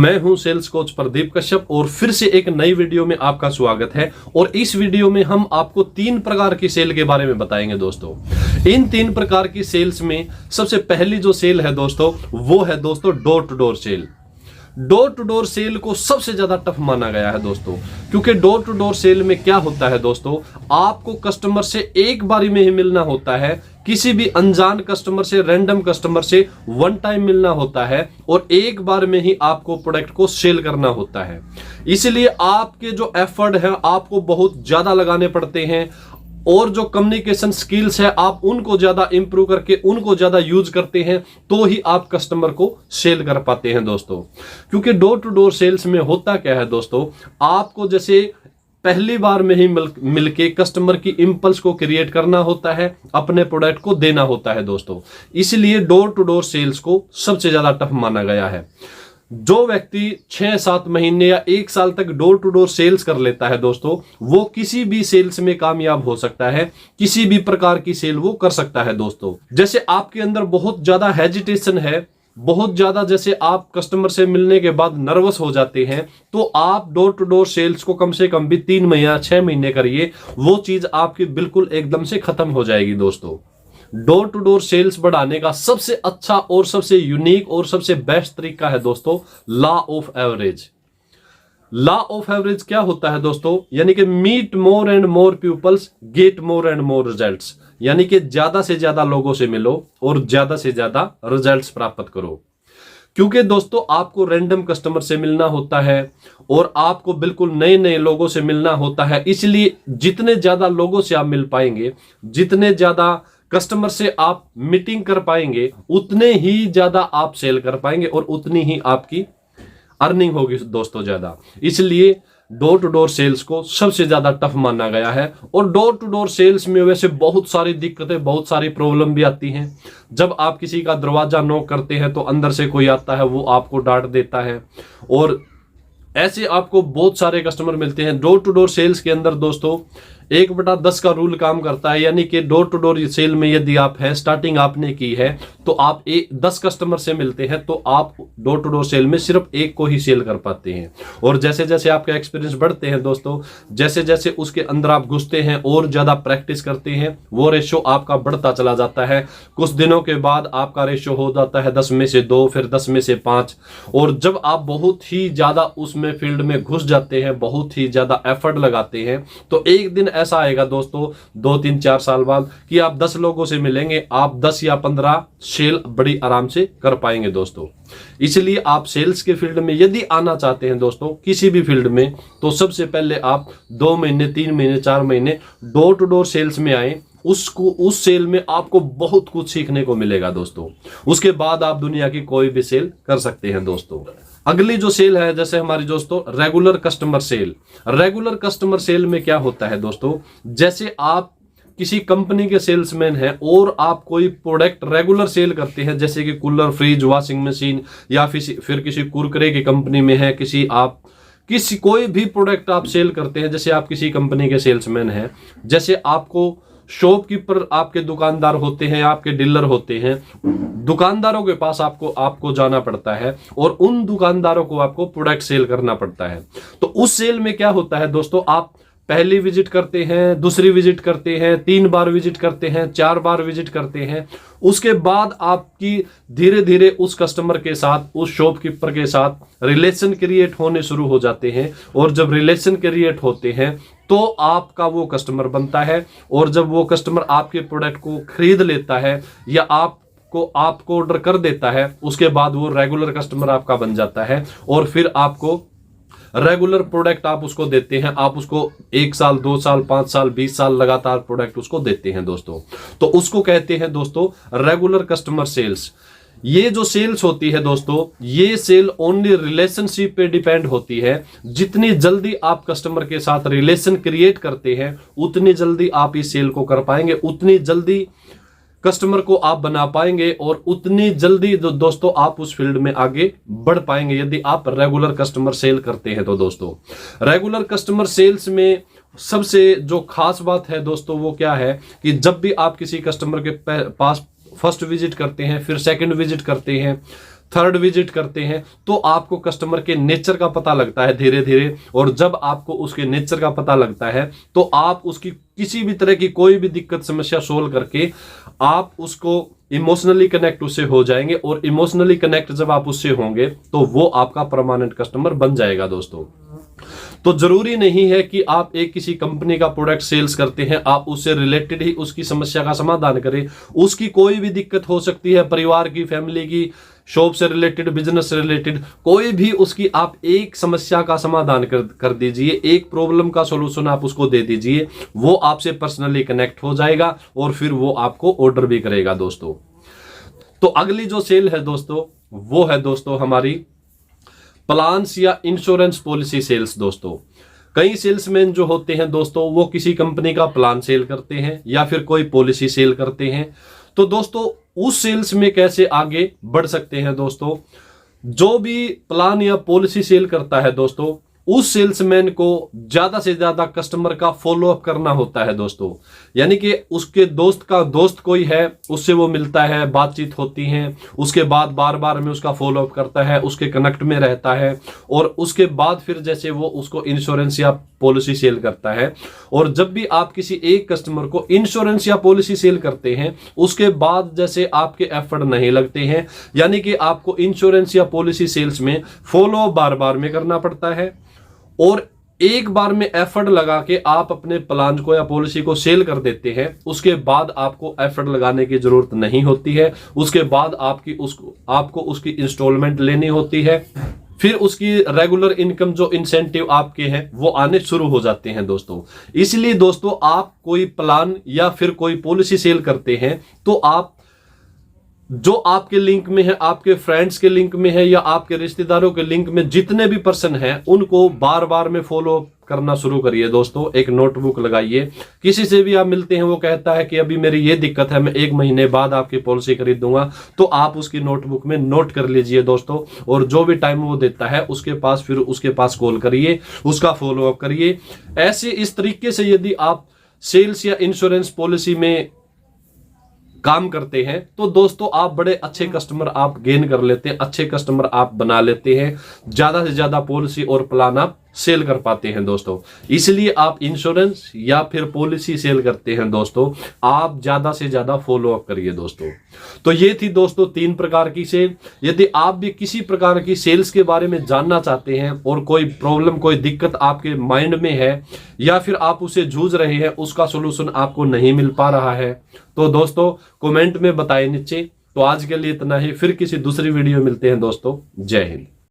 मैं हूं sales coach Pradeep Kashyap और फिर से एक नई वीडियो में आपका स्वागत है। और इस वीडियो में हम आपको 3 प्रकार की सेल के बारे में बताएंगे दोस्तों। इन 3 प्रकार की सेल्स में सबसे पहली जो सेल है दोस्तों, वो है दोस्तों door to door sale. Door to door sale को सबसे ज्यादा टफ माना गया है दोस्तों, क्योंकि डोर टू डोर सेल में क्या होता है दोस्तों, आपको कस्टमर से एक बारी में ही मिलना होता है, किसी भी अनजान कस्टमर से, रैंडम कस्टमर से वन टाइम मिलना होता है और एक बार में ही आपको प्रोडक्ट को सेल करना होता है। इसलिए आपके जो एफर्ट है आपको बहुत ज्यादा लगाने पड़ते हैं और जो कम्युनिकेशन स्किल्स है आप उनको ज्यादा इंप्रूव करके उनको ज्यादा यूज करते हैं, तो ही आप कस्टमर को सेल कर पाते हैं दोस्तों। क्योंकि डोर टू डोर सेल्स में होता क्या है दोस्तों, आपको जैसे पहली बार में ही मिलके कस्टमर की इंपल्स को क्रिएट करना होता है, अपने प्रोडक्ट को देना होता है दोस्तों। इसलिए डोर टू डोर सेल्स को सबसे ज्यादा टफ माना गया है। जो व्यक्ति 6-7 महीने या 1 साल तक डोर टू डोर सेल्स कर लेता है दोस्तों, वो किसी भी सेल्स में कामयाब हो सकता है, किसी भी प्रकार की सेल वो कर सकता है दोस्तों। जैसे आपके अंदर बहुत ज्यादा हेजिटेशन है, बहुत ज्यादा जैसे आप कस्टमर से मिलने के बाद नर्वस हो जाते हैं, तो आप डोर टू डोर सेल्स को कम से कम भी 3 महीना 6 महीने करिए, वो चीज आपकी बिल्कुल एकदम से खत्म हो जाएगी दोस्तों। डोर टू डोर सेल्स बढ़ाने का सबसे अच्छा और सबसे यूनिक और सबसे बेस्ट तरीका है दोस्तों law of average. Law of average क्या होता है दोस्तों, यानी कि meet more and more peoples get more and more results, यानी कि ज्यादा से ज्यादा लोगों से मिलो और ज्यादा से ज्यादा रिजल्ट्स प्राप्त करो। क्योंकि दोस्तों आपको रैंडम कस्टमर से मिलना होता है और आपको बिल्कुल नए नए लोगों से मिलना होता है, इसलिए जितने ज्यादा लोगों से आप मिल पाएंगे, जितने ज्यादा कस्टमर से आप मीटिंग कर पाएंगे, उतने ही ज्यादा आप सेल कर पाएंगे और उतनी ही आपकी अर्निंग होगी दोस्तों ज्यादा। इसलिए डोर टू डोर सेल्स को सबसे ज्यादा टफ माना गया है। और डोर टू डोर सेल्स में वैसे बहुत सारी दिक्कतें, बहुत सारी प्रॉब्लम भी आती हैं। जब आप किसी का दरवाजा नॉक करते हैं तो अंदर से कोई आता है, वो आपको डांट देता है और ऐसे आपको बहुत सारे कस्टमर मिलते हैं। डोर टू डोर सेल्स के अंदर दोस्तों 1/10 का रूल काम करता है, यानी कि डोर टू डोर सेल में यदि आप हैं, स्टार्टिंग आपने की है, तो आप 10 कस्टमर से मिलते हैं तो आप डोर टू डोर सेल में सिर्फ 1 को ही सेल कर पाते हैं। और जैसे जैसे आपका एक्सपीरियंस बढ़ते हैं दोस्तों, जैसे जैसे उसके अंदर आप घुसते हैं और ज्यादा प्रैक्टिस करते हैं, वो रेशो आपका बढ़ता चला जाता है। कुछ दिनों के बाद आपका रेशो हो जाता है 10 में से 2, फिर 10 में से 5। और जब आप बहुत ही ज्यादा उसमें फील्ड में घुस जाते हैं, बहुत ही ज्यादा एफर्ट लगाते हैं, तो एक दिन ऐसा आएगा दोस्तों 2-3-4 साल बाद कि आप 10 लोगों से मिलेंगे, आप 10 या 15 सेल बड़ी आराम से कर पाएंगे दोस्तों। इसलिए आप सेल्स के फील्ड में यदि आना चाहते हैं दोस्तों, किसी भी फील्ड में, तो सबसे पहले आप 2 महीने 3 महीने 4 महीने डोर टू डोर सेल्स में आए। उस सेल में आपको बहुत कुछ सीखने को मिलेगा दोस्तों। उसके बाद आप दुनिया की कोई भी सेल कर सकते हैं दोस्तों। अगली जो सेल है जैसे हमारी दोस्तों regular customer sale. Regular customer sale में क्या होता है दोस्तों, जैसे आप किसी कंपनी के सेल्समैन हैं और आप कोई प्रोडक्ट रेगुलर सेल करते हैं, जैसे कि कूलर, फ्रिज, वॉशिंग मशीन, या फिर किसी कुरकुरे की कंपनी में है, किसी कोई भी प्रोडक्ट आप सेल करते हैं, जैसे आप किसी कंपनी के सेल्समैन हैं, जैसे आपको शॉपकीपर, आपके दुकानदार होते हैं, आपके डीलर होते हैं, दुकानदारों के पास आपको जाना पड़ता है और उन दुकानदारों को आपको प्रोडक्ट सेल करना पड़ता है। तो उस सेल में क्या होता है दोस्तों, आप पहली विजिट करते हैं, दूसरी विजिट करते हैं, 3 बार विजिट करते हैं, 4 बार विजिट करते हैं। उसके बाद आपकी धीरे धीरे उस कस्टमर के साथ, उस शॉपकीपर के साथ रिलेशन क्रिएट होने शुरू हो जाते हैं। और जब रिलेशन क्रिएट होते हैं तो आपका वो कस्टमर बनता है, और जब वो कस्टमर आपके प्रोडक्ट को खरीद लेता है या आपको ऑर्डर कर देता है, उसके बाद वो रेगुलर कस्टमर आपका बन जाता है। और फिर आपको रेगुलर प्रोडक्ट आप उसको देते हैं, आप उसको 1 साल 2 साल 5 साल 20 साल लगातार प्रोडक्ट उसको देते हैं दोस्तों। तो उसको कहते हैं दोस्तों रेगुलर कस्टमर सेल्स। ये जो सेल्स होती है दोस्तों, ये सेल ओनली रिलेशनशिप पे डिपेंड होती है। जितनी जल्दी आप कस्टमर के साथ रिलेशन क्रिएट करते हैं, उतनी जल्दी आप इस सेल को कर पाएंगे, उतनी जल्दी कस्टमर को आप बना पाएंगे और उतनी जल्दी दोस्तों आप उस फील्ड में आगे बढ़ पाएंगे, यदि आप रेगुलर कस्टमर सेल करते हैं। तो दोस्तों रेगुलर कस्टमर सेल्स में सबसे जो खास बात है दोस्तों, वो क्या है कि जब भी आप किसी कस्टमर के पास फर्स्ट विजिट करते हैं, फिर सेकंड विजिट करते हैं, थर्ड विजिट करते हैं तो आपको कस्टमर के नेचर का पता लगता है धीरे धीरे। और जब आपको उसके नेचर का पता लगता है तो आप उसकी किसी भी तरह की कोई भी दिक्कत समस्या सोल्व करके आप उसको इमोशनली कनेक्ट उससे हो जाएंगे। और इमोशनली कनेक्ट जब आप उससे होंगे तो वो आपका परमानेंट कस्टमर बन जाएगा दोस्तों। तो जरूरी नहीं है कि आप एक किसी कंपनी का प्रोडक्ट सेल्स करते हैं आप उससे रिलेटेड ही उसकी समस्या का समाधान करें। उसकी कोई भी दिक्कत हो सकती है, परिवार की, फैमिली की, शॉप से रिलेटेड, बिजनेस से रिलेटेड, कोई भी उसकी आप एक समस्या का समाधान कर दीजिए, एक प्रॉब्लम का सॉल्यूशन आप उसको दे दीजिए, वो आपसे पर्सनली कनेक्ट हो जाएगा और फिर वो आपको ऑर्डर भी करेगा दोस्तों। तो अगली जो सेल है दोस्तों वो है दोस्तों हमारी प्लान्स या इंश्योरेंस पॉलिसी सेल्स दोस्तों। कई सेल्समैन जो होते हैं दोस्तों वो किसी कंपनी का प्लान सेल करते हैं या फिर कोई पॉलिसी सेल करते हैं। तो दोस्तों उस सेल्स में कैसे आगे बढ़ सकते हैं दोस्तों, जो भी प्लान या पॉलिसी सेल करता है दोस्तों उस सेल्समैन को ज्यादा से ज्यादा कस्टमर का फॉलो अप करना होता है दोस्तों। यानी कि उसके दोस्त का दोस्त कोई है उससे वो मिलता है, बातचीत होती है, उसके बाद बार बार में उसका फॉलो अप करता है, उसके कनेक्ट में रहता है और उसके बाद फिर जैसे वो उसको इंश्योरेंस या पॉलिसी सेल करता है। और जब भी आप किसी एक कस्टमर को इंश्योरेंस या पॉलिसी सेल करते हैं उसके बाद जैसे आपके एफर्ट नहीं लगते हैं, यानी कि आपको इंश्योरेंस या पॉलिसी सेल्स में फॉलो बार बार में करना पड़ता है और एक बार में एफर्ट लगा के आप अपने प्लान को या पॉलिसी को सेल कर देते हैं, उसके बाद आपको एफर्ट लगाने की जरूरत नहीं होती है। उसके बाद आपको उसकी इंस्टॉलमेंट लेनी होती है, फिर उसकी रेगुलर इनकम जो इंसेंटिव आपके हैं वो आने शुरू हो जाते हैं दोस्तों। इसलिए दोस्तों आप कोई प्लान या फिर कोई पॉलिसी सेल करते हैं तो आप जो आपके लिंक में है, आपके फ्रेंड्स के लिंक में है या आपके रिश्तेदारों के लिंक में जितने भी पर्सन हैं उनको बार बार में फॉलो करना शुरू करिए दोस्तों। एक नोटबुक लगाइए, किसी से भी आप मिलते हैं वो कहता है कि अभी मेरी ये दिक्कत है, मैं 1 महीने बाद आपकी पॉलिसी खरीद दूंगा, तो आप उसकी नोटबुक में नोट कर लीजिए दोस्तों। और जो भी टाइम वो देता है उसके पास कॉल करिए, उसका फॉलो अप करिए। ऐसे इस तरीके से यदि आप सेल्स या इंश्योरेंस पॉलिसी में काम करते हैं तो दोस्तों आप बड़े अच्छे कस्टमर आप गेन कर लेते हैं, अच्छे कस्टमर आप बना लेते हैं, ज्यादा से ज्यादा पॉलिसी और प्लान आप सेल कर पाते हैं दोस्तों। इसलिए आप इंश्योरेंस या फिर पॉलिसी सेल करते हैं दोस्तों, आप ज्यादा से ज्यादा फॉलो अप करिए दोस्तों। तो ये थी दोस्तों 3 प्रकार की सेल। यदि आप भी किसी प्रकार की सेल्स के बारे में जानना चाहते हैं और कोई प्रॉब्लम, कोई दिक्कत आपके माइंड में है या फिर आप उसे जूझ रहे हैं, उसका सोल्यूशन आपको नहीं मिल पा रहा है, तो दोस्तों कमेंट में बताएं नीचे। तो आज के लिए इतना ही, फिर किसी दूसरी वीडियो मिलते हैं दोस्तों। जय हिंद।